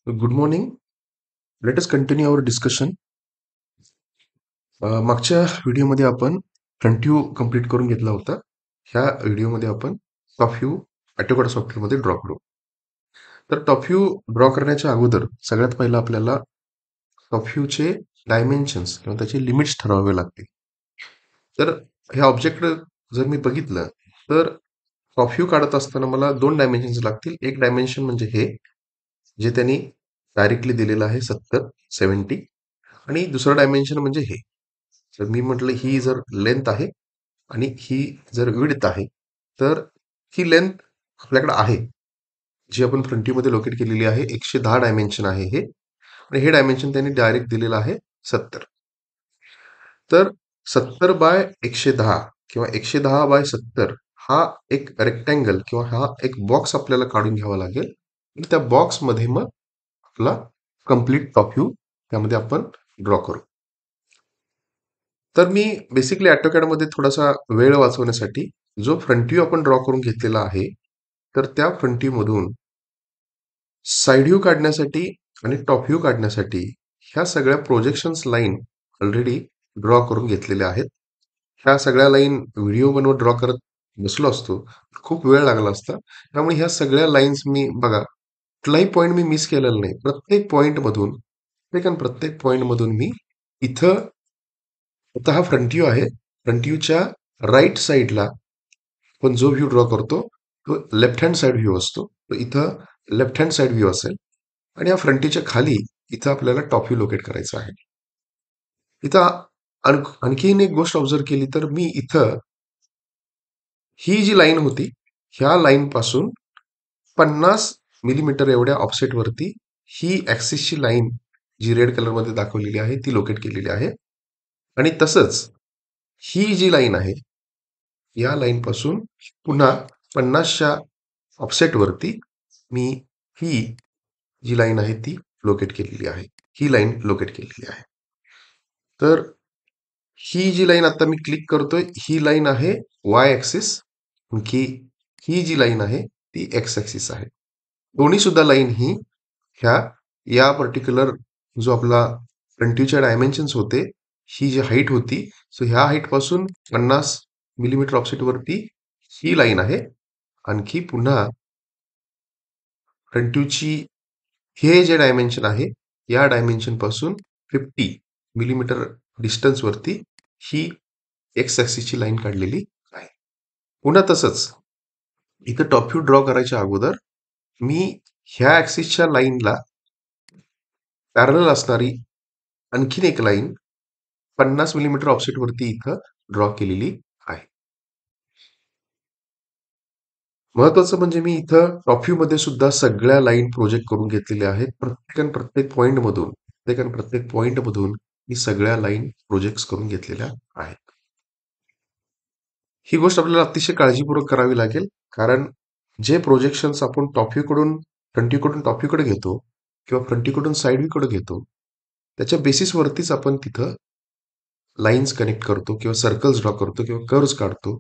Good morning. Let us continue our discussion. मागच्या व्हिडिओमध्ये आपण फ्रंट व्ह्यू कंप्लीट करून घेतला होता. ह्या व्हिडिओमध्ये आपण टॉप व्ह्यू ऑटोकॅड सॉफ्टवेअरमध्ये ड्रॉ करू. तर टॉप व्ह्यू ड्रॉ करण्याच्या अगोदर सगळ्यात पहिलं आपल्याला टॉप व्ह्यूचे डायमेन्शन्स किंवा त्याचे लिमिट्स ठरवावे लागतील. तर हे ऑब्जेक्ट जर मी बघितलं तर टॉप व्ह्यू काढत असताना मला दोन डायमेन्शन्स लागतील. एक डायमेन्शन म्हणजे हे जे त्यांनी डायरेक्टली दिलेलं आहे 70 आणि दुसरं डायमेन्शन म्हणजे हे. तर मी म्हटलं ही जर लेंथ आहे आणि ही जर विड्थ आहे तर ही लेंथ आपल्याकडे आहे जी आपण फ्रंट व्ह्यू मध्ये लोकेट केलेली आहे. 110 डायमेन्शन आहे हे आणि हे डायमेन्शन त्यांनी डायरेक्ट दिलेलं आहे 70. तर 70/110 किंवा 110/70 हा एक रेक्टँगल किंवा हा एक बॉक्स आपल्याला काढून घ्यावा लागेल आणि त्या बॉक्समध्ये मग आपला कम्प्लीट टॉप व्ह्यू त्यामध्ये आपण ड्रॉ करू. तर मी बेसिकली AutoCAD मध्ये थोडासा वेळ वाचवण्यासाठी जो फ्रंट व्ह्यू आपण ड्रॉ करून घेतलेला आहे तर त्या फ्रंट व्ह्यू मधून साइड व्ह्यू काढण्यासाठी आणि टॉप व्ह्यू काढण्यासाठी ह्या सगळ्या प्रोजेक्शन्स लाईन ऑलरेडी ड्रॉ करून घेतलेल्या आहेत. ह्या सगळ्या लाईन व्हिडिओ बनवत ड्रॉ करत बसलो असतो खूप वेळ लागला असता. त्यामुळे ह्या सगळ्या लाईन्स मी बघा कुठलाही पॉईंट मी मिस केलेला नाही. प्रत्येक पॉईंट मधून मी इथं आता हा फ्रंट व्ह्यू आहे. फ्रंट व्ह्यूच्या राईट साईडला आपण जो व्ह्यू ड्रॉ करतो तो लेफ्ट हँड साइड व्ह्यू असतो. तो इथं लेफ्ट हँड साइड व्ह्यू असेल आणि या फ्रंट व्ह्यूच्या खाली इथं आपल्याला टॉप व्ह्यू लोकेट करायचा आहे. इथं आणखीन एक गोष्ट ऑब्झर्व केली तर मी इथं ही जी लाईन होती ह्या लाईन पासून 50 मिलीमीटर एवढ्या ऑफसेट वरती ही ऍक्सिसची लाईन जी रेड कलर मध्ये दाखवलेली आहे ती लोकेट केलेली आहे. आणि तसंच ही जी लाईन आहे या लाईन पासून पुन्हा 50च्या ऑफसेट वरती मी ही जी लाईन आहे ती लोकेट केलेली आहे. ही लाईन लोकेट केलेली आहे. तर ही जी लाईन आता मी क्लिक करतोय ही लाईन आहे वाय ऍक्सिस. आणखी ही जी लाईन आहे ती एक्स ऍक्सिस आहे. दोन्ही सुद्धा लाईन ही ह्या या पर्टिक्युलर जो आपला फ्रंट व्ह्यूच्या डायमेन्शन्स होते ही जी हाईट होती सो ह्या हाईट पासून 50 मिलीमीटर ऑफसेट वरती ही लाईन आहे. आणखी पुन्हा फ्रंट व्ह्यूची हे जे डायमेन्शन आहे या डायमेन्शन पासून 50 मिलीमीटर डिस्टन्स वरती ही एक्स ऍक्सिसची लाईन काढलेली आहे. पुन्हा तसंच इथं टॉप व्ह्यू ड्रॉ करायच्या अगोदर मी ह्या ऍक्सिसच्या लाईनला पॅरलल असणारी आणखीन एक लाईन 50 मिलीमीटर ऑफसेट वरती इथं ड्रॉ केलेली आहे. महत्वाचं म्हणजे मी इथं टॉप व्ह्यू मध्ये सुद्धा सगळ्या लाईन प्रोजेक्ट करून घेतलेल्या आहेत. प्रत्येक पॉइंट मधून मी सगळ्या लाईन प्रोजेक्ट करून घेतलेल्या आहेत. ही गोष्ट आपल्याला अतिशय काळजीपूर्वक करावी लागेल कारण जे प्रोजेक्शन्स आपण टॉप व्ह्यू कडून फ्रंट व्ह्यू कडून टॉप व्ह्यू कडे घेतो किंवा फ्रंट व्ह्यू कडून साइड व्ह्यू कडे घेतो त्याच्या बेसिस वरतीच आपण तिथं लाईन्स कनेक्ट करतो किंवा सर्कल्स ड्रॉ करतो किंवा कर्व्स काढतो.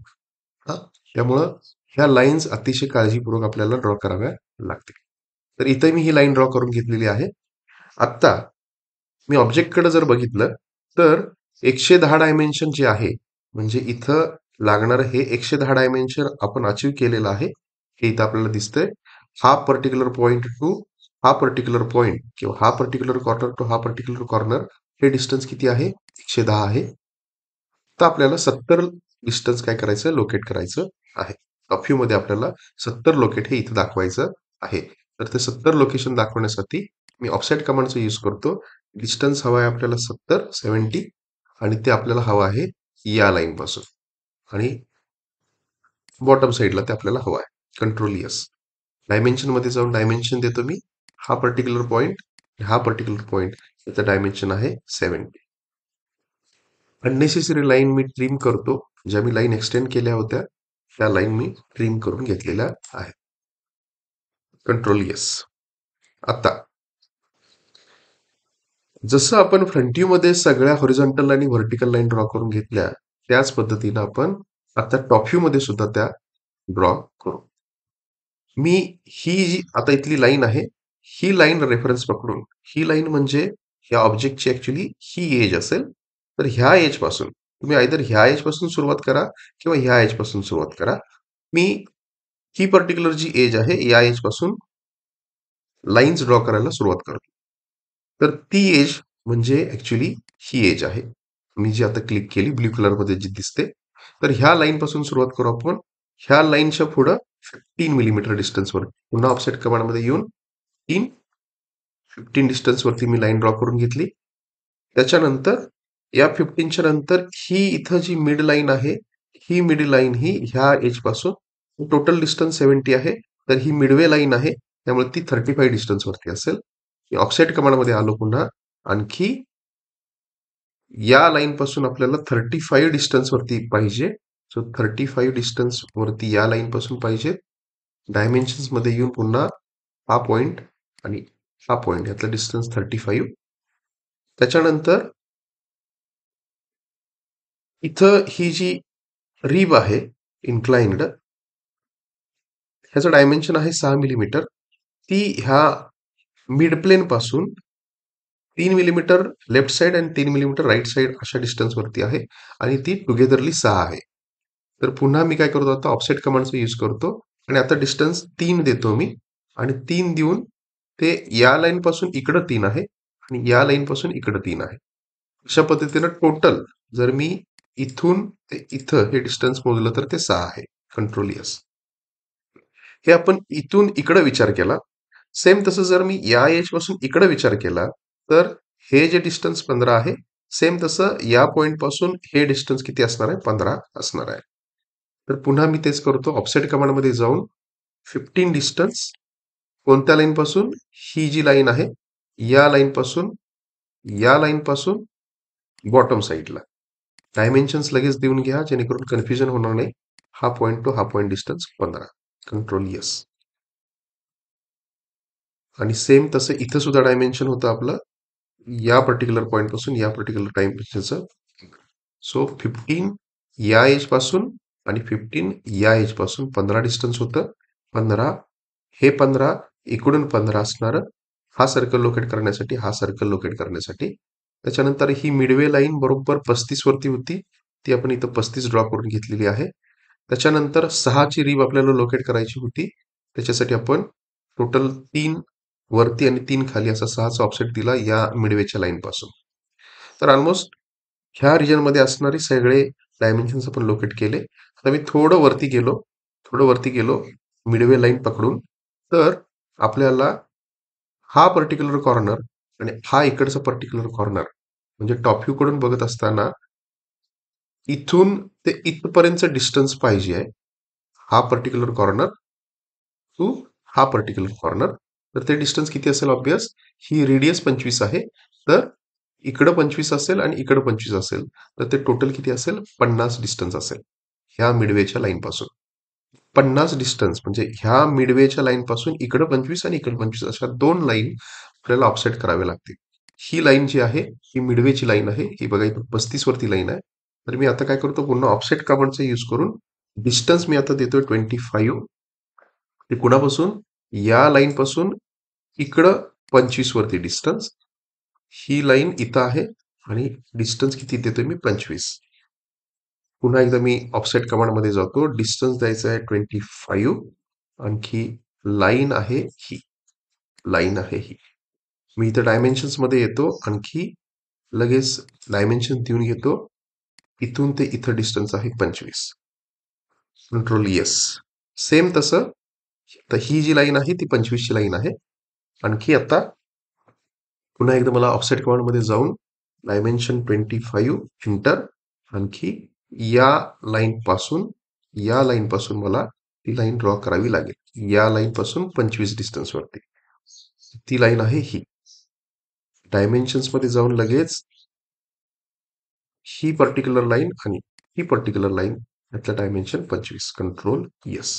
हा त्यामुळं ह्या लाईन्स अतिशय काळजीपूर्वक आपल्याला ड्रॉ कराव्या लागतील. तर इथे मी ही लाईन ड्रॉ करून घेतलेली आहे. आत्ता मी ऑब्जेक्ट कडे जर बघितलं तर 110 डायमेन्शन जे आहे म्हणजे इथं लागणार हे 110 डायमेन्शन आपण अचीव केलेलं आहे. हे इथं आपल्याला दिसतंय. हा पर्टिक्युलर पॉइंट टू हा पर्टिक्युलर पॉइंट किंवा हा पर्टिक्युलर कॉर्नर टू हा पर्टिक्युलर कॉर्नर हे डिस्टन्स किती आहे 110 आहे. तर आपल्याला 70 डिस्टन्स काय करायचं लोकेट करायचं आहे. टॉप व्ह्यू मध्ये आपल्याला 70 लोकेट हे इथं दाखवायचं आहे. तर ते 70 लोकेशन दाखवण्यासाठी मी ऑफसेट कमांडचा यूज करतो. डिस्टन्स हवा आहे आपल्याला 70 आणि ते आपल्याला हवं आहे या लाईन पासून आणि बॉटम साईडला ते आपल्याला हवं आहे. Control yes. डायमेन्शन मध्ये जाऊन डायमेन्शन देतो मी. हा पर्टिक्युलर पॉइंट हा पर्टिक्युलर पॉइंट याचं डायमेन्शन आहे 70. अननेसेसरी लाईन मी ट्रिम करतो. ज्या मी लाईन एक्सटेंड केल्या होत्या त्या लाईन मी ट्रिम करून घेतलेल्या आहेत. Control yes. आता जसं आपण फ्रंट व्ह्यू मध्ये सगळ्या हॉरिझॉन्टल आणि व्हर्टिकल लाईन ड्रॉ करून घेतल्या त्याच पद्धतीनं आपण आता टॉप व्ह्यू मध्ये सुद्धा त्या ड्रॉ करू. मी ही जी आता इथली लाईन आहे ही लाईन रेफरन्स पकडून, ही लाईन म्हणजे या ऑब्जेक्टची ऍक्च्युली ही एज असेल. तर ह्या एज पासून तुम्ही आयदर ह्या एज पासून सुरुवात करा किंवा ह्या एज पासून सुरुवात करा. मी ही पर्टिक्युलर जी एज आहे या एज पासून लाईन्स ड्रॉ करायला सुरुवात करतो. तर ती एज म्हणजे ऍक्च्युली ही एज आहे. मी जी आता क्लिक केली ब्ल्यू कलर मध्ये जी दिसते. तर ह्या लाईन पासून सुरुवात करू आपण. ह्या लाईनच्या पुढं 15 मिलीमीटर डिस्टन्सवर पुन्हा ऑफसेट कमांडमध्ये येऊन 15 डिस्टन्सवरती मी लाईन ड्रॉ करून घेतली. त्याच्यानंतर या 15च्या नंतर ही इथं जी मिड लाईन आहे, ही मिड लाईन ही ह्या एज पासून टोटल डिस्टन्स 70 आहे. तर ही मिडवे लाईन आहे, त्यामुळे ती 35 डिस्टन्सवरती असेल. ऑफसेट कमांडमध्ये आलो पुन्हा. आणखी या लाईन पासून आपल्याला 35 डिस्टन्स वरती पाहिजे. सो 35 डिस्टन्स वरती या लाईन पासून पाहिजे. डायमेन्शन्स मध्ये येऊन पुन्हा हा पॉइंट आणि हा पॉइंट यातला डिस्टन्स 35. त्याच्यानंतर इथं ही जी रिब आहे इन्क्लाइन्ड, ह्याचं डायमेन्शन आहे 6 मिलीमीटर. ती ह्या मिड प्लेन पासून 3 मिलीमीटर लेफ्ट साइड आणि 3 मिलीमीटर राईट साइड अशा डिस्टन्स वरती आहे आणि ती टुगेदरली 6 आहे. तर पुन्हा मी काय करतो आता ऑफसेट कमांडचा यूज करतो आणि आता डिस्टन्स 3 देतो मी आणि 3 देऊन ते या लाईन पासून इकडं 3 आहे आणि या लाईन पासून इकडं 3 आहे. अशा पद्धतीनं टोटल जर मी इथून ते इथं हे डिस्टन्स मोजलं तर ते 6 आहे. Control yes. हे आपण इथून इकडं विचार केला. सेम तसं जर मी या एज पासून इकडे विचार केला तर हे जे डिस्टन्स 15 आहे, सेम तसं या पॉइंट पासून हे डिस्टन्स किती असणार आहे? 15 असणार आहे. तर पुन्हा मी तेच करतो ऑफसेट कमांड मध्ये जाऊन 15 डिस्टन्स कोणत्या लाईन पासून? ही जी लाईन आहे या लाईन पासून बॉटम साईडला. डायमेन्शन्स लगेच देऊन घ्या जेणेकरून कन्फ्युजन होणार नाही. हा पॉइंट टू हा पॉइंट डिस्टन्स 15. Control yes. आणि सेम तसं इथं सुद्धा डायमेन्शन होतं आपलं या पर्टिक्युलर पॉइंट पासून या पर्टिक्युलर डायमेन्शनचं. सो 15 या एज पासून आणि 15 या एज पासून 15 डिस्टन्स होतं. 15 हे 15 इकडून 15 असणार हा सर्कल लोकेट करण्यासाठी, हा सर्कल लोकेट करण्यासाठी. त्याच्यानंतर ही मिडवे लाईन बरोबर 35 वरती होती, ती आपण इथं 35 ड्रॉ करून घेतलेली आहे. त्याच्यानंतर 6 ची रिब आपल्याला लोकेट करायची होती. त्याच्यासाठी आपण टोटल 3 वरती आणि 3 खाली असा 6चा ऑफसेट दिला या मिडवेच्या लाईन पासून. तर ऑलमोस्ट ह्या रिजन मध्ये असणारे सगळे डायमेन्शन्स आपण लोकेट केले. आता मी थोडं वरती गेलो मिडवे लाईन पकडून. तर आपल्याला हा पर्टिक्युलर कॉर्नर आणि हा इकडचा पर्टिक्युलर कॉर्नर म्हणजे टॉप व्ह्यू कडून बघत असताना इथून ते इथपर्यंतचं डिस्टन्स पाहिजे आहे. हा पर्टिक्युलर कॉर्नर टू हा पर्टिक्युलर कॉर्नर. तर ते डिस्टन्स किती असेल? ऑब्वियस ही रेडियस 25 आहे. तर इकडं 25 असेल आणि इकडं 25 असेल तर ते टोटल किती असेल? 50 डिस्टन्स असेल ह्या मिडवेच्या लाईन पासून. 50 डिस्टन्स म्हणजे ह्या मिडवेच्या लाईन पासून इकडं 25 आणि इकडे 25 अशा 2 लाईन आपल्याला ऑफसेट करावे लागतील. ही लाईन जी आहे ही मिडवेची लाईन आहे. ही बघा इथं 35 वरती लाईन आहे. तर मी आता काय करतो पुन्हा ऑफसेट कमांडचा यूज करून डिस्टन्स मी आता देतोय 25. ते कुणापासून? या लाईन पासून इकडं 25 वरती डिस्टन्स. ही लाईन इथं आहे आणि डिस्टन्स किती देतोय मी? 25. पुन्हा एकदा मी ऑफसेट कमांड मध्ये जातो. डिस्टन्स द्यायचा आहे 25. आणखी लाईन आहे ही. लाईन आहे ही. मी इथं डायमेन्शन्स मध्ये येतो. आणखी लगेच डायमेन्शन देऊन घेतो. इथून ते इथं डिस्टन्स आहे 25. Control yes. सेम तसं तर ही जी लाईन आहे ती 25 ची लाईन आहे. आणखी आता पुन्हा एकदा मला ऑफसेट कमांड मध्ये जाऊन डायमेन्शन 25 एंटर. आणखी या लाईन पासून मला ती लाईन ड्रॉ करावी लागेल या लाईन पासून 25 डिस्टन्स वरती. ती लाईन आहे ही. डायमेन्शन्स मध्ये जाऊन लगेच ही पर्टिक्युलर लाईन आणि ही पर्टिक्युलर लाईन यातलं डायमेन्शन 25. Control yes.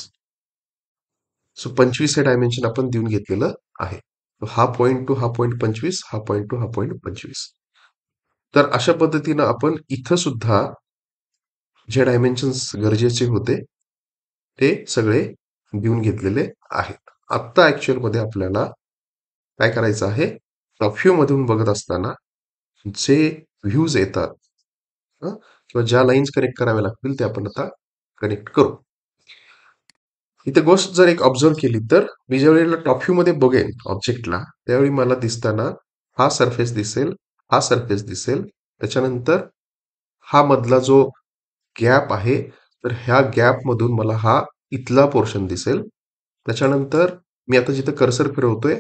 सो 25 हे डायमेन्शन आपण देऊन घेतलेलं आहे. हा पॉइंट टू हा पॉइंट 25, हा पॉइंट टू हा पॉइंट 25. तर अशा पद्धतीनं आपण इथं सुद्धा जे डायमेन्शन्स गरजेचे होते ते सगळे देऊन घेतलेले आहेत. आत्ता ऍक्च्युअल मध्ये आपल्याला काय करायचं आहे, टॉप व्ह्यू मधून बघत असताना जे व्ह्यूज येतात, किंवा ज्या लाईन्स कनेक्ट कराव्या लागतील ते आपण आता कनेक्ट करू. इथे गोष्ट जर एक ऑब्झर्व केली तर मी ज्या वेळेला टॉप व्ह्यू मध्ये बघेन ऑब्जेक्टला, त्यावेळी मला दिसताना हा सरफेस दिसेल, हा सरफेस दिसेल. त्याच्यानंतर हा मधला जो गॅप आहे, तर ह्या गॅप मधून मला हा इथला पोर्शन दिसेल. त्याच्यानंतर मी आता जिथं कर्सर फिरवतोय,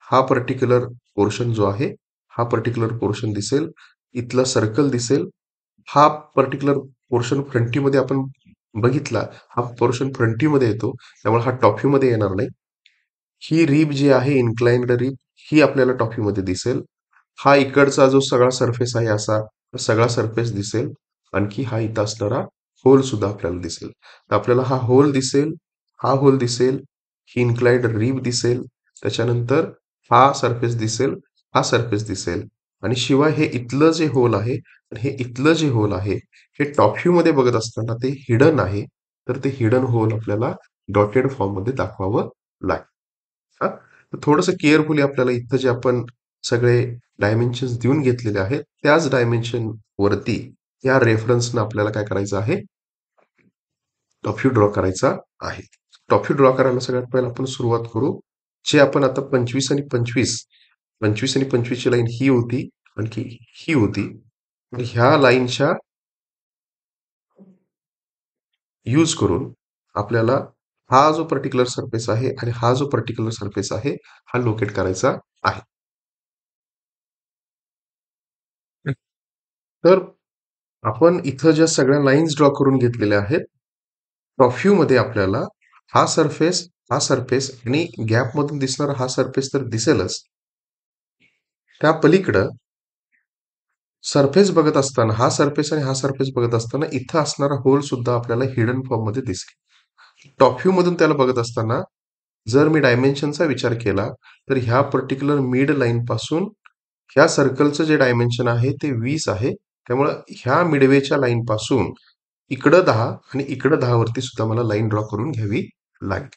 हा पर्टिक्युलर पोर्शन जो आहे, हा पर्टिक्युलर पोर्शन दिसेल. इथला सर्कल दिसेल. हा पर्टिक्युलर पोर्शन फ्रंटीमध्ये आपण बघितला, हा पोर्शन फ्रंटीमध्ये येतो, त्यामुळे हा टॉप व्ह्यू मध्ये येणार नाही. ही रिब जी आहे, इन्क्लाइन्ड रिब, ही आपल्याला टॉप व्ह्यू मध्ये दिसेल. हा इकडचा जो सगळा सरफेस आहे असा, सगळा सरफेस दिसेल. आणखी हा इथं असणारा होल सुद्धा आपल्याला दिसेल. तर आपल्याला हा होल दिसेल, हा होल दिसेल, ही इन्क्लाइन्ड रिब दिसेल. त्याच्यानंतर हा सरफेस दिसेल, हा सरफेस दिसेल. आणि शिवाय हे इथलं जे होल आहे, हे इथलं जे होल आहे, हे टॉप व्ह्यू मध्ये बघत असताना ते हिडन आहे. तर ते हिडन होल आपल्याला डॉटेड फॉर्म मध्ये दाखवावं लागेल. हा, तर थोडंसं केअरफुली आपल्याला इथं जे आपण सगळे डायमेन्शन्स देऊन घेतलेले आहेत, त्याच डायमेन्शन वरती या रेफरन्सनं आपल्याला काय करायचं आहे, टॉप व्ह्यू ड्रॉ करायचा आहे. टॉप व्ह्यू ड्रॉ करायला सगळ्यात पहिला आपण सुरुवात करू. जे आपण आता 25 आणि 25, 25 आणि 25 ची लाईन ही होती, आणखी ही होती. तर ह्या लाईनच्या यूज करून आपल्याला हा जो पर्टिक्युलर सरफेस आहे आणि हा जो पर्टिक्युलर सरफेस आहे, हा लोकेट करायचा आहे. तर आपण इथं ज्या सगळ्या लाईन्स ड्रॉ करून घेतलेल्या आहेत, टॉप व्ह्यू मध्ये आपल्याला हा सरफेस, हा सरफेस आणि गॅप मधून दिसणारा हा सरफेस तर दिसेलच. त्या पलीकडं सरफेस बघत असताना, हा सरफेस आणि हा सरफेस बघत असताना इथं असणारा होल सुद्धा आपल्याला हिडन फॉर्म मध्ये दिसेल. टॉप व्ह्यू मधून त्याला बघत असताना जर मी डायमेन्शनचा विचार केला, तर ह्या पर्टिक्युलर मिड लाईन पासून ह्या सर्कलचं जे डायमेन्शन आहे ते 20 आहे. त्यामुळं ह्या मिडवेच्या लाईन पासून इकडं 10 आणि इकडं 10 वरती सुद्धा मला लाईन ड्रॉ करून घ्यावी लागेल.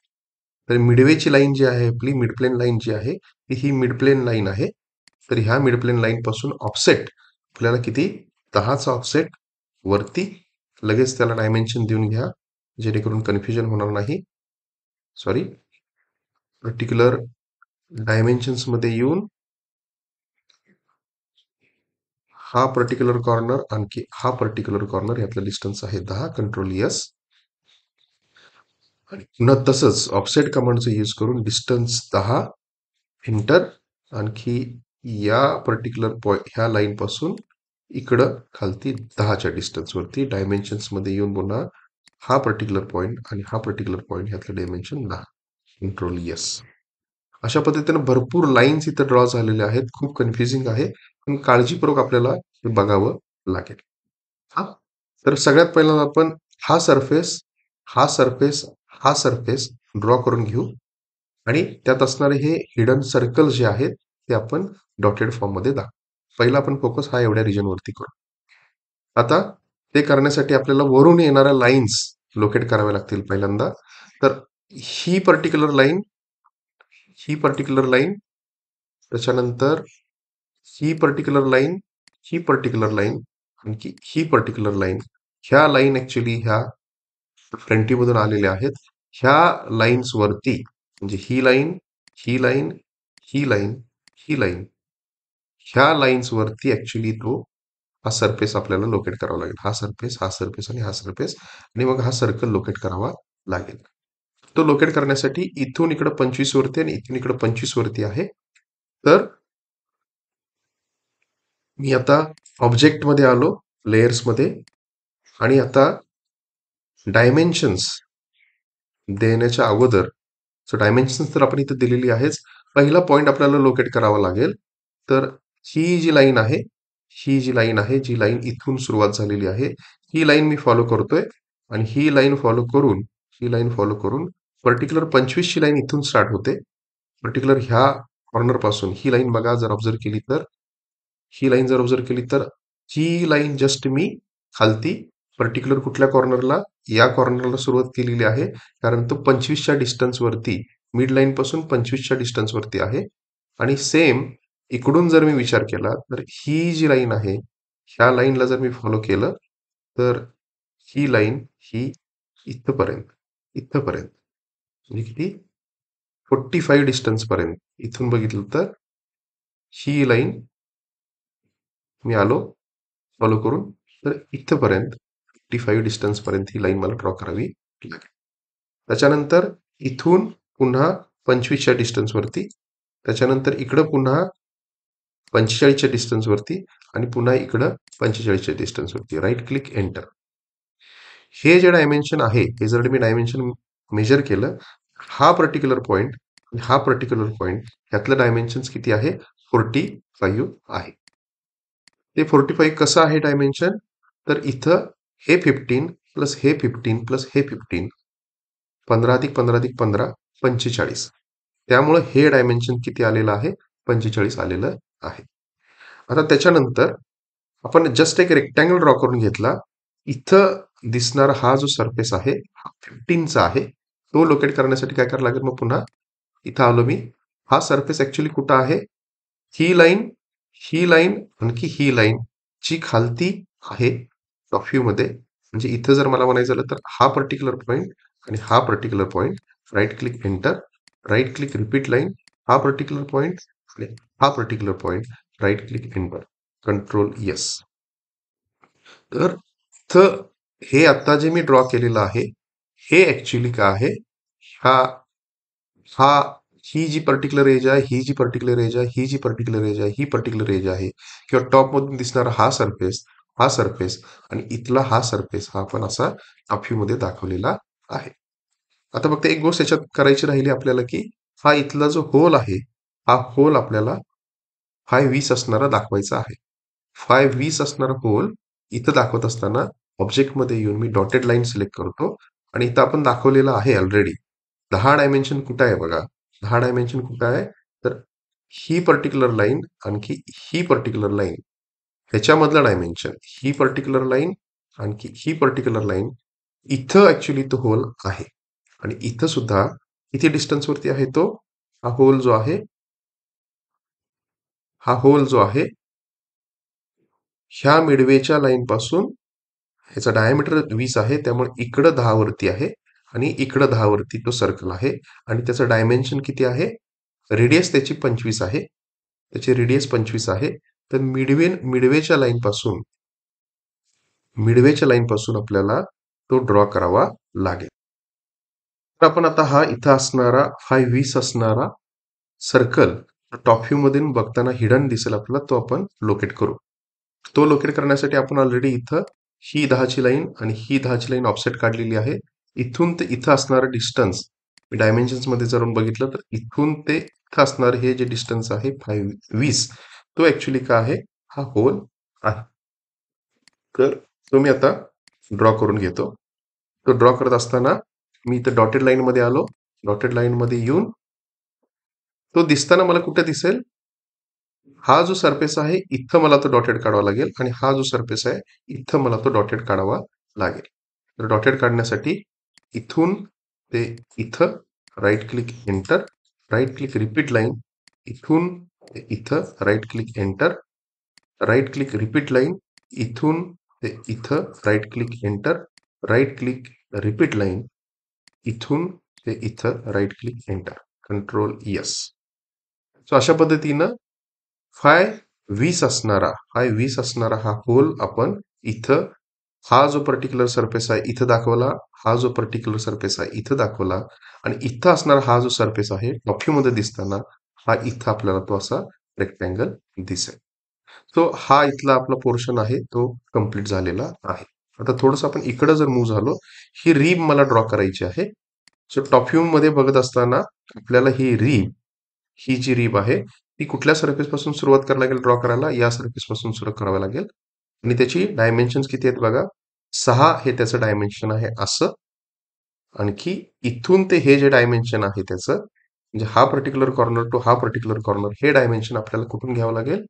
तर मिडवेची लाईन जी आहे, आपली मिडप्लेन लाईन जी आहे, ती ही मिडप्लेन लाईन आहे. तर ह्या मिडप्लेन लाईन पासून ऑफसेट आपल्याला किती, 10चा ऑफसेट वरती. लगेच त्याला डायमेन्शन देऊन घ्या, जेणेकरून कन्फ्युजन होणार नाही. सॉरी, पर्टिक्युलर डायमेन्शन्स मध्ये येऊन हा पर्टिक्युलर कॉर्नर आणखी हा पर्टिक्युलर कॉर्नर यातलं डिस्टन्स आहे 10. Control yes. आणि पुन्हा तसंच ऑफसेट कमांडचा यूज करून डिस्टन्स 10 एंटर. आणखी या पर्टिक्युलर पॉइंट ह्या लाईन पासून इकडं खालती 10च्या डिस्टन्स वरती डायमेन्शन्स मध्ये येऊन पुन्हा हा पर्टिक्युलर पॉइंट आणि हा पर्टिक्युलर पॉइंट ह्यातलं डायमेन्शन 10. Control yes. अशा पद्धतीने भरपूर लाईन्स इथं ड्रॉ झालेल्या आहेत. खूप कन्फ्युजिंग आहे, पण काळजीपूर्वक आपल्याला हे बघावं लागेल. हा, तर सगळ्यात पहिल्यांदा आपण हा सरफेस, हा सरफेस, हा सरफेस ड्रॉ करून घेऊ. आणि त्यात असणारे हे हिडन सर्कल जे आहेत, ते आपण डॉटेड फॉर्म मध्ये दाखवू. पहिला आपण फोकस हा एवढ्या रिजन वरती करू. आता ते करण्यासाठी आपल्याला वरून येणाऱ्या लाईन्स लोकेट कराव्या लागतील पहिल्यांदा. तर ही पर्टिक्युलर लाईन, ही पर्टिक्युलर लाईन, त्याच्यानंतर ही पर्टिक्युलर लाईन, ही पर्टिक्युलर लाईन, आणखी ही पर्टिक्युलर लाईन. ह्या लाईन ऍक्च्युली ह्या फ्रंटीमधून आलेल्या आहेत. ह्या लाईन्स वरती म्हणजे ही लाईन, ही लाईन, ही लाईन, ही लाईन, ह्या लाईन्स वरती ऍक्च्युली तो हा सरफेस आपल्याला लोकेट करावा लागेल. हा सरफेस, हा सरफेस आणि हा सरफेस, आणि मग हा सर्कल लोकेट करावा लागेल. तो लोकेट करण्यासाठी इथून इकडे 25 वरती आणि इथून इकडे 25 वरती आहे. तर मी आता ऑब्जेक्ट मध्ये आलो, लेयर्स मध्ये, आणि आता डायमेन्शन्स देण्याच्या अगोदर, सो डायमेन्शन्स तर आपण इथे दिलेली आहेच. पहिला पॉइंट आपल्याला लोकेट करावा लागेल. तर ही जी लाईन आहे, ही जी लाईन आहे, जी लाईन इथून सुरुवात झालेली आहे, ही लाईन मी फॉलो करतोय. आणि ही लाईन फॉलो करून, ही लाईन फॉलो करून पर्टिक्युलर 25 ची लाईन इथून स्टार्ट होते. पर्टिक्युलर ह्या कॉर्नर पासून ही लाईन बघा, जर ऑब्झर्व केली तर, ही लाईन जर ऑब्झर्व केली तर ही लाईन जस्ट मी खालती पर्टिक्युलर कुठल्या कॉर्नरला, या कॉर्नरला सुरुवात केलेली आहे. कारण तो 25च्या डिस्टन्स वरती, मिड लाईन पासून 25च्या डिस्टन्स वरती आहे. आणि सेम इकडून जर मी विचार केला तर ही जी लाईन आहे, ह्या लाईनला जर मी फॉलो केलं तर ही लाईन ही इथपर्यंत इथपर्यंत म्हणजे किती 45 डिस्टन्स पर्यंत इथून बघितलं तर ही लाईन मी आलो फॉलो करून तर इथपर्यंत 55 डिस्टन्स पर्यंत ही लाईन मला ड्रॉ करावी लागेल. त्याच्यानंतर इथून पुन्हा 25च्या डिस्टन्सवरती, त्याच्यानंतर इकडं पुन्हा 45च्या डिस्टन्सवरती आणि पुन्हा इकडं 45च्या डिस्टन्सवरती राईट क्लिक एंटर. हे जे डायमेन्शन आहे हे जर मी डायमेन्शन मेजर केलं, हा पर्टिक्युलर पॉईंट हा पर्टिक्युलर पॉईंट ह्यातलं डायमेन्शन किती आहे 45 आहे. ते 45 कसं आहे डायमेन्शन तर इथं हे 15 प्लस हे 15 प्लस हे 15 15+15+15 45. त्यामुळे हे डायमेन्शन किती आलेलं आहे 45 आलेलं आहे. आता त्याच्यानंतर आपण जस्ट एक रेक्टँगल ड्रॉ करून घेतला. इथं दिसणारा हा जो सरफेस आहे हा 15चा आहे. तो लोकेट करण्यासाठी काय करावं लागेल मग पुन्हा इथं आलो मी. हा सरफेस ऍक्च्युली कुठं आहे ही लाईन आणखी ही लाईन जी खालती आहे टॉप व्ह्यू मध्ये म्हणजे इथं जर मला म्हणायचं झालं तर हा पर्टिक्युलर पॉईंट आणि हा particular point right click enter right click repeat line हा पर्टिक्युलर पॉईंट आणि हा particular point right click enter control yes. तर इथं हे आता जे मी ड्रॉ केलेलं आहे हे ऍक्च्युली काय आहे हा हा ही जी पर्टिक्युलर एज आहे ही जी पर्टिक्युलर एज आहे ही जी पर्टिक्युलर एज आहे ही पर्टिक्युलर एज आहे किंवा टॉप मधून दिसणारा हा सरफेस आणि इथला हा सरफेस हा पण असा व्ह्यू मध्ये दाखवलेला आहे. आता फक्त एक गोष्ट याच्यात करायची राहिली आपल्याला की हा इथला जो होल आहे हा होल आपल्याला 520 असणारा दाखवायचा आहे. 520 असणारा होल इथं दाखवत असताना ऑब्जेक्टमध्ये येऊन मी डॉटेड लाईन सिलेक्ट करतो आणि इथं आपण दाखवलेलं आहे ऑलरेडी 10 डायमेन्शन कुठं आहे बघा 10 डायमेन्शन कुठं आहे तर ही पर्टिक्युलर लाईन आणखी ही पर्टिक्युलर लाईन ह्याच्यामधलं डायमेन्शन ही पर्टिक्युलर लाईन आणखी ही पर्टिक्युलर लाईन इथं ऍक्च्युली तो होल आहे आणि इथं सुद्धा किती डिस्टन्स वरती आहे तो हा होल जो आहे ह्या मिडवेच्या लाईन पासून ह्याचा डायमीटर 20 आहे त्यामुळे इकडं 10 वरती आहे आणि इकडं 10 वरती तो सर्कल आहे आणि त्याचं डायमेन्शन किती आहे रेडियस त्याची 25 आहे त्याची रेडियस 25 आहे. तर मिडवेच्या लाईन पासून आपल्याला तो ड्रॉ करावा लागेल. तर आपण आता हा इथं असणारा 520 असणारा सर्कल टॉप व्ह्यू मधून बघताना हिडन दिसेल आपल्याला तो आपण लोकेट करू. तो लोकेट करण्यासाठी आपण ऑलरेडी इथं ही 10ची लाईन आणि ही 10ची लाईन ऑफसेट काढलेली आहे. इथून ते इथं असणारं डिस्टन्स डायमेन्शन्स मध्ये जर बघितलं तर इथून ते इथं असणार हे जे डिस्टन्स आहे 520 तो ऍक्च्युली काय आहे हा होल आहे. तर तो मी आता ड्रॉ करून घेतो. तो ड्रॉ करत असताना मी इथं डॉटेड लाईन मध्ये आलो. डॉटेड लाईन मध्ये येऊन तो दिसताना मला कुठे दिसेल हा जो सरफेस आहे इथं मला तो डॉटेड काढावा लागेल आणि हा जो सरफेस आहे इथं मला तो डॉटेड काढावा लागेल. तर डॉटेड काढण्यासाठी इथून ते इथं right click enter right click repeat line इथून ते इथं right click enter right click repeat line इथून ते इथं right click enter right click repeat line इथून ते इथं right click enter control yes. So अशा पद्धतीनं 520 असणारा हा होल आपण इथं हा जो पर्टिक्युलर सरफेस आहे इथं दाखवला हा जो पर्टिक्युलर सरफेस आहे इथं दाखवला आणि इथं असणारा हा जो सरफेस आहे टॉप व्ह्यू मध्ये दिसताना हा इथं आपल्याला तो असा रेक्टँगल दिसेल. तो हा इथला आपला पोर्शन आहे तो कंप्लीट झालेला आहे. आता थोडस आपण इकडं जर मूव्ह झालो ही रीब मला ड्रॉ करायची आहे. सो टॉप व्ह्यू मध्ये बघत असताना आपल्याला ही जी रीब आहे ती कुठल्या सरफेस पासून सुरुवात करायला लागेल ड्रॉ करायला या सरफेस पासून सुरुवात करावी लागेल आणि त्याची डायमेन्शन किती आहेत बघा 6 हे त्याचं डायमेन्शन आहे असं. आणखी इथून ते हे जे डायमेन्शन आहे त्याचं म्हणजे हा पर्टिक्युलर कॉर्नर टू हा पर्टिक्युलर कॉर्नर हे डायमेन्शन आपल्याला कुठून घ्यावं लागेल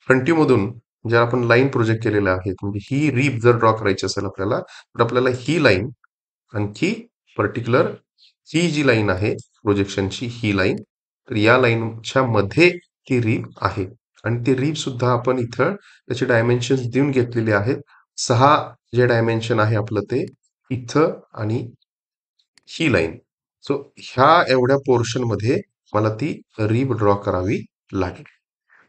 फ्रंट व्ह्यू मधून जर आपण लाईन प्रोजेक्ट केलेल्या आहेत म्हणजे ही रीप जर ड्रॉ करायची असेल आपल्याला तर आपल्याला ही लाईन आणखी पर्टिक्युलर ही जी लाईन आहे प्रोजेक्शनची ही लाईन तर या लाईनच्या मध्ये ती रीब आहे. आणि ती रीब सुद्धा आपण इथं त्याचे डायमेन्शन देऊन घेतलेले आहेत. 6 जे डायमेन्शन आहे आपलं ते इथं आणि ही लाईन. सो ह्या एवढ्या पोर्शनमध्ये मला ती रीब ड्रॉ करावी लागेल.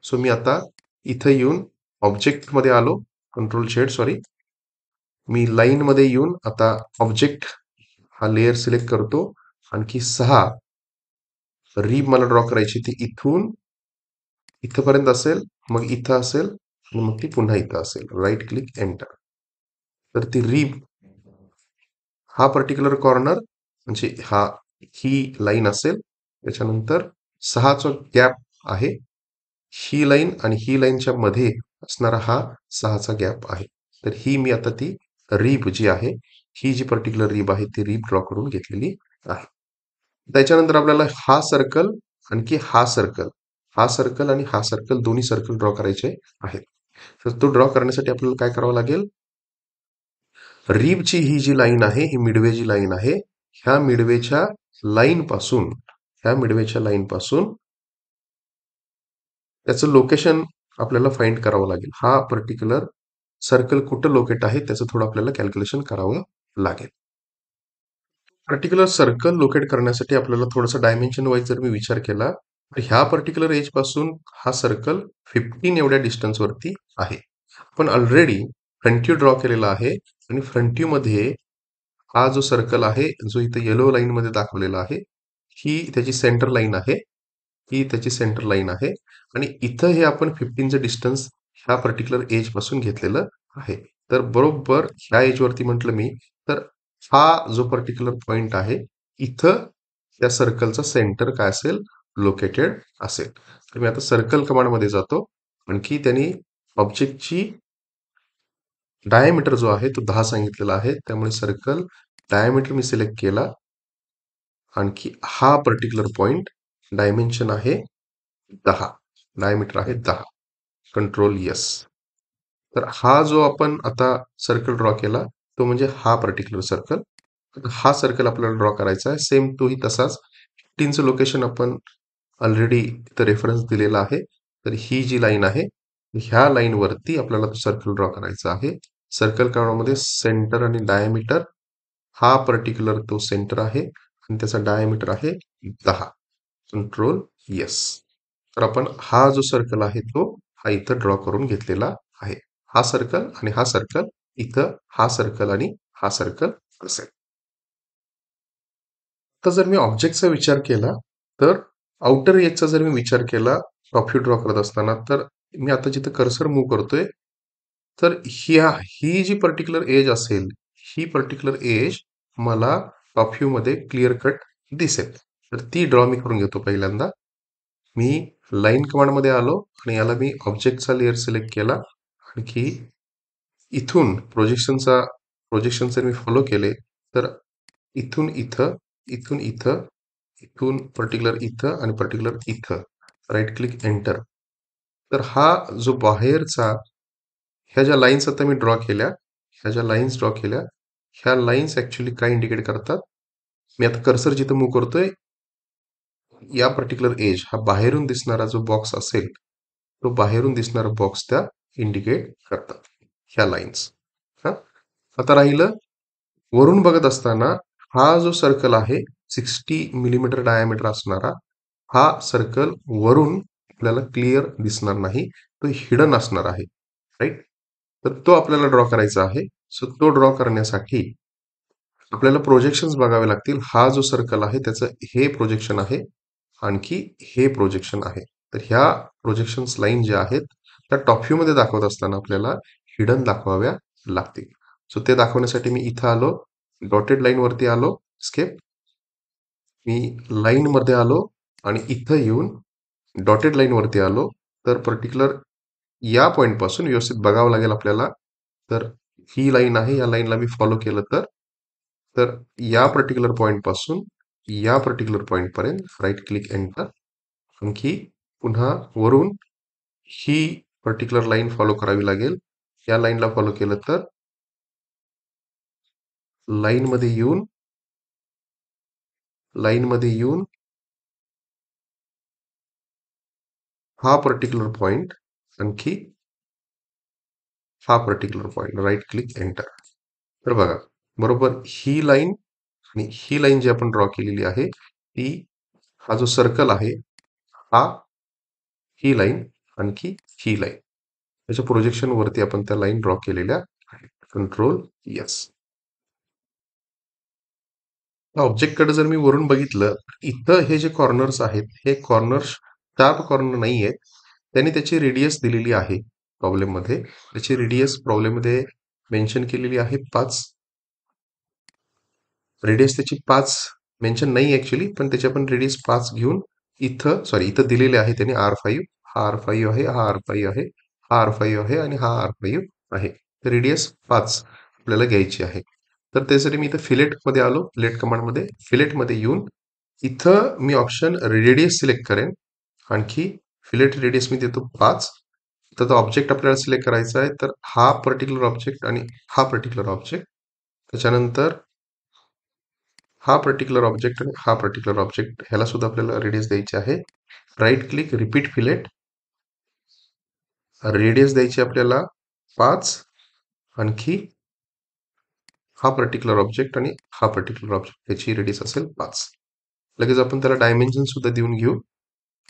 सो मी आता इथं येऊन ऑब्जेक्टमध्ये आलो. Control shade sorry. मी लाईनमध्ये येऊन आता ऑब्जेक्ट हा लेयर सिलेक्ट करतो. आणखी 6 रीब मला ड्रॉ करायची ती इथून इथपर्यंत असेल, मग इथं असेल आणि मग ती पुन्हा इथं असेल. Right click enter. तर ती रीब हा पर्टिक्युलर कॉर्नर म्हणजे ही लाईन असेल. त्याच्यानंतर 6चा गॅप आहे. ही लाईन आणि ही लाईनच्या मध्ये असणारा हा 6चा गॅप आहे. तर ही मी आता ती रीब जी आहे, ही जी पर्टिक्युलर रीब आहे ती रीब ड्रॉ करून घेतलेली आहे. त्याच्यानंतर आपल्याला हा सर्कल आणखी हा सर्कल, हा सर्कल आणि हा सर्कल दोन्ही सर्कल ड्रॉ करायचे आहेत. तर तो ड्रॉ करण्यासाठी आपल्याला काय करावं लागेल? रीबची ही जी लाईन आहे, ही मिडवे जी लाईन आहे, ह्या मिडवेच्या लाईन पासून ह्या मिडवेच्या लाईन पासून त्याचं लोकेशन आपल्याला फाइंड करावं लागेल. हा पर्टिक्युलर सर्कल कुठं लोकेट आहे त्याचं थोडं आपल्याला कॅल्क्युलेशन करावं लागेल. पर्टिक्युलर सर्कल लोकेट करण्यासाठी आपल्याला थोडंसं डायमेन्शन वाईज जर मी विचार केला, तर ह्या पर्टिक्युलर एज पासून हा सर्कल 15 एवढ्या डिस्टन्सवरती आहे. पण ऑलरेडी फ्रंट ड्रॉ केलेला आहे आणि फ्रंट मध्ये हा जो सर्कल आहे, जो इथे येलो लाईन मध्ये दाखवलेला आहे, ही त्याची सेंटर लाईन आहे. ही त्याची सेंटर लाईन आहे आणि इथं हे आपण 15चं डिस्टन्स ह्या पर्टिक्युलर एज पासून घेतलेलं आहे. तर बरोबर ह्या एज वरती म्हटलं मी, तर हा जो पर्टिक्युलर पॉइंट आहे, इथं त्या सर्कलचा सेंटर काय असेल? लोकेटेड असेल. तर मी आता सर्कल कमांडमध्ये जातो. आणखी त्यांनी ऑब्जेक्टची डायमीटर जो आहे तो 10 सांगितलेला आहे. त्यामुळे सर्कल डायमीटर मी सिलेक्ट केला. आणखी हा पर्टिक्युलर पॉइंट डायमेन्शन आहे 10. डायमीटर आहे 10. Control yes. तर हा जो आपण आता सर्कल ड्रॉ केला, तो म्हणजे हा पर्टिक्युलर सर्कल. हा सर्कल आपल्याला ड्रॉ करायचा आहे. सेम तोही तसाच. 15चं लोकेशन आपण ऑलरेडी तिथं रेफरन्स दिलेला आहे. तर ही जी लाईन आहे, ह्या लाईनवरती आपल्याला तो सर्कल ड्रॉ करायचा आहे. सर्कल कामामध्ये सेंटर आणि डायमीटर हा पर्टिक्युलर तो सेंटर आहे आणि त्याचा डायमीटर आहे 10. Control yes. तर आपण हा जो सर्कल आहे तो हा इथं ड्रॉ करून घेतलेला आहे. हा सर्कल आणि हा सर्कल इथं हा सर्कल आणि हा सर्कल असेल. तर जर मी ऑब्जेक्टचा विचार केला, तर आउटर एजचा जर मी विचार केला टॉप व्ह्यू ड्रॉ करत असताना, तर मी आता जिथं कर्सर मूव्ह करतोय, तर ही जी पर्टिक्युलर एज असेल, ही पर्टिक्युलर एज मला टॉप व्ह्यू मध्ये क्लिअर कट दिसेल. तर ती ड्रॉ मी करून घेतो पहिल्यांदा. मी लाईन कमांडमध्ये आलो आणि याला मी ऑब्जेक्टचा लेअर सिलेक्ट केला. आणखी इथून प्रोजेक्शन जर मी फॉलो केले, तर इथून इथं, इथून इथं, इथून पर्टिक्युलर इथं आणि पर्टिक्युलर इथं राईट क्लिक एंटर. तर हा जो बाहेरचा ह्या ज्या लाईन्स आता मी ड्रॉ केल्या, ह्या ज्या लाईन्स ड्रॉ केल्या, ह्या लाईन्स ऍक्च्युली काय इंडिकेट करतात? मी आता कर्सर जिथं मूव्ह करतोय, या पर्टिक्युलर एज हा बाहेरून दिसणारा जो बॉक्स असेल, तो बाहेरून दिसणारा बॉक्स त्या इंडिकेट करतात. ह्या लाईन्स. हा आता राहिलं वरून बघत असताना हा जो सर्कल आहे 60 मिलीमीटर डायमीटर असणारा हा सर्कल वरून आपल्याला क्लिअर दिसणार नाही. तो हिडन असणार आहे. राईट. तर तो आपल्याला ड्रॉ करायचा आहे. सो तो ड्रॉ करण्यासाठी आपल्याला प्रोजेक्शन्स बघावे लागतील. हा जो सर्कल आहे त्याचं हे प्रोजेक्शन आहे. आणखी हे प्रोजेक्शन आहे. तर ह्या प्रोजेक्शन्स लाईन ज्या आहेत त्या टॉप व्ह्यू मध्ये दाखवत असताना आपल्याला हिडन दाखवाव्या लागतील. सो ते दाखवण्यासाठी मी इथं आलो, डॉटेड लाईन वरती आलो, स्केप. मी लाईन मध्ये आलो आणि इथं येऊन डॉटेड लाईन वरती आलो. तर पर्टिक्युलर या पॉइंट पासून व्यवस्थित बघावं लागेल आपल्याला. तर ही लाईन आहे, या लाईनला मी फॉलो केलं तर तर या पर्टिक्युलर पॉइंट पासून या पर्टिक्युलर पॉइंट पर्यंत राईट क्लिक एंटर. आणखी पुन्हा वरून ही पर्टिक्युलर लाईन फॉलो करावी लागेल. या लाईनला फॉलो केलं तर लाईन मध्ये येऊन लाईन मध्ये येऊन हा पर्टिक्युलर पॉइंट आणखी हा particular point, right click enter. तर बघा, बरोबर ही लाईन आणि ही लाईन जी आपण ड्रॉ केलेली आहे ती, हा जो सर्कल आहे हा, ही लाईन आणखी ही लाईन, त्याच्या प्रोजेक्शन वरती आपण त्या लाईन ड्रॉ केलेल्या आहेत. Control yes. ऑब्जेक्टकडे जर मी वरून बघितलं, इथं हे जे कॉर्नर्स आहेत, हे कॉर्नर्स शार्प कॉर्नर नाही आहेत. त्यांनी त्याची रेडियस दिलेली आहे प्रॉब्लेममध्ये. त्याची रेडियस प्रॉब्लेममध्ये मेन्शन केलेली आहे 5. रेडियस त्याची 5 मेन्शन नाही ॲक्चुअली, पण त्याची आपण रेडियस 5 घेऊन इथं, सॉरी इथं दिलेले आहे त्यांनी R5. हा R5 आहे, हा R5 आहे, हा R5 आहे आणि हा R5 आहे. तर रेडियस 5 आपल्याला घ्यायची आहे. तर त्यासाठी मी इथं फिलेटमध्ये आलो. फिलेट कमांडमध्ये, फिलेटमध्ये येऊन इथं मी ऑप्शन रेडियस सिलेक्ट करेन. आणखी फिलेट रेडियस मी देतो 5. तर तो ऑब्जेक्ट आपल्याला सिलेक्ट करायचा आहे. तर हा पर्टिक्युलर ऑब्जेक्ट आणि हा पर्टिक्युलर ऑब्जेक्ट, त्याच्यानंतर हा पर्टिक्युलर ऑब्जेक्ट आणि हा पर्टिक्युलर ऑब्जेक्ट, ह्याला सुद्धा आपल्याला रेडियस द्यायची आहे. Right click, repeat fillet, radius द्यायची आपल्याला 5. आणखी हा पर्टिक्युलर ऑब्जेक्ट आणि हा पर्टिक्युलर ऑब्जेक्ट, त्याची रेडियस असेल 5. लगेच आपण त्याला डायमेन्शन सुद्धा देऊन घेऊ.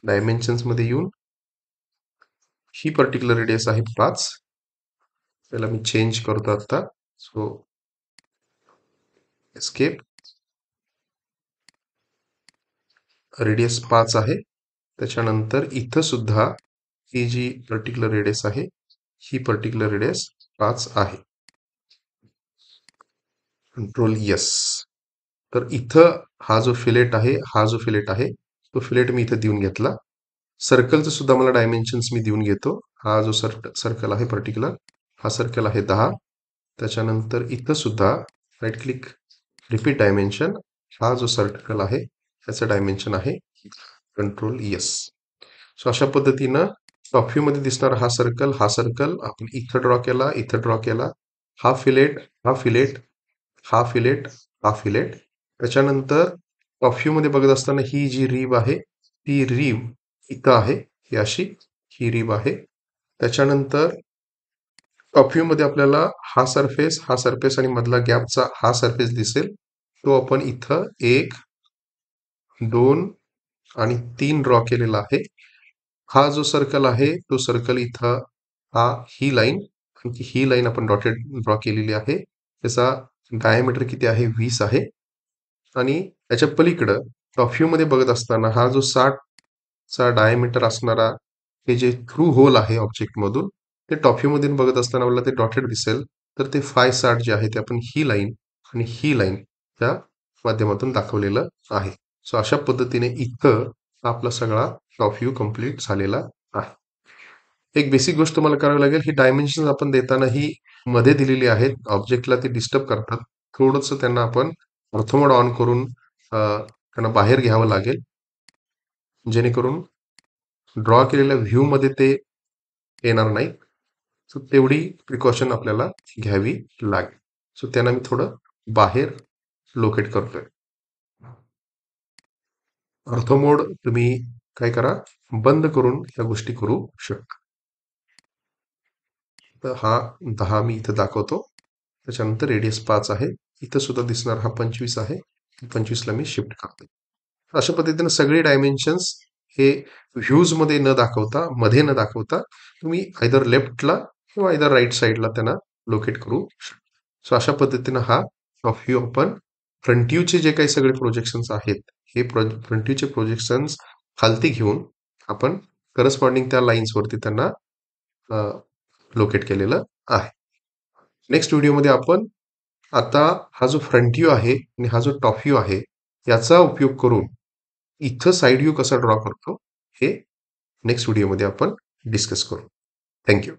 डायमेन्शन्स मध्ये येऊन ही पर्टिक्युलर रेडियस आहे 5. त्याला मी चेंज करतो आता. सो एस्केप, रेडियस 5 आहे. त्याच्यानंतर इथं सुद्धा ही जी पर्टिक्युलर रेडियस आहे, ही पर्टिक्युलर रेडियस 5 आहे. Control yes. तर इथं हा जो फिलेट आहे, हा जो फिलेट आहे, तो फिलेट मी इथं देऊन घेतला. सर्कलचं सुद्धा मला डायमेन्शन्स मी देऊन घेतो. हा जो सर्कल आहे पर्टिक्युलर, हा सर्कल आहे 10. त्याच्यानंतर इथं सुद्धा राईट क्लिक, रिपीट डायमेन्शन, हा जो सर्कल आहे त्याचं डायमेन्शन आहे कंट्रोल यस. सो अशा पद्धतीनं टॉप व्ह्यू मध्ये दिसणारा हा सर्कल आपण इथं ड्रॉ केला, इथं ड्रॉ केला. हा फिलेट, हा फिलेट, हा फिलेट, हा फिलेट. त्याच्यानंतर टॉप व्ह्यू मध्ये बघत असताना ही जी रिब आहे, ती रिब इथं आहे, ही अशी ही रिब आहे. त्याच्यानंतर टॉप व्ह्यू मध्ये आपल्याला हा सरफेस आणि मधला गॅपचा हा सरफेस दिसेल. तो आपण इथं 1, 2 आणि 3 ड्रॉ केलेला आहे. हा जो सर्कल आहे, तो सर्कल इथं, हा ही लाईन आणि ही लाईन आपण डॉटेड ड्रॉ केलेली आहे. त्याचा डायमीटर किती आहे? 20 आहे. आणि त्याच्या पलीकडं टॉप व्ह्यू मध्ये बघत असताना हा जो 60 चा डायमीटर असणारा हे जे थ्रू होल आहे ऑब्जेक्ट मधून, ते टॉप व्ह्यू मधून बघत असताना मला ते डॉटेड दिसेल. तर ते 560 जे आहे ते आपण ही लाईन आणि ही लाईन त्या माध्यमातून दाखवलेलं आहे. सो अशा पद्धतीने इथं आपला सगळा टॉप व्ह्यू कंप्लीट झालेला आहे. एक बेसिक गोष्ट तुम्हाला करावी लागेल, ही डायमेन्शन आपण देताना ही मध्ये दिलेली आहेत. ऑब्जेक्टला ते डिस्टर्ब करतात. थोडंसं त्यांना आपण ऑर्थो ऑन करून त्यांना बाहेर घ्यावं लागेल, जेणेकरून ड्रॉ केलेल्या व्ह्यू मध्ये ते येणार नाही. सो तेवढी प्रिकॉशन आपल्याला घ्यावी लागेल. सो त्यांना मी थोडं बाहेर लोकेट करतोय. ऑर्थो मोड तुम्ही काय करा, बंद करून या गोष्टी करू शकता. तर हा 10 मी इथं दाखवतो. त्याच्यानंतर रेडियस 5 आहे. इथं सुद्धा दिसणार हा 25 आहे. 25ला मी शिफ्ट करतो. अशा पद्धतीने सगळे डायमेन्शन्स हे व्ह्यूज मध्ये न दाखवता, मध्ये न दाखवता, तुम्ही आयदर लेफ्टला किंवा आयदर राईट साईडला त्यांना लोकेट करू शकता. सो अशा पद्धतीनं हा टॉप व्ह्यू आपण फ्रंट व्ह्यूचे जे काही सगळे प्रोजेक्शन्स आहेत, हे फ्रंट व्ह्यूचे प्रोजेक्शन्स खालती घेऊन आपण करस्पॉन्डिंग त्या लाईन्स वरती त्यांना लोकेट केलेलं आहे. नेक्स्ट व्हिडिओमध्ये आपण आता हा जो फ्रंट व्ह्यू आहे आणि हा जो टॉप व्ह्यू आहे, याचा उपयोग करून इथं साइड व्ह्यू कसा ड्रॉ करतो, हे नेक्स्ट व्हिडिओमध्ये आपण डिस्कस करू. थँक्यू.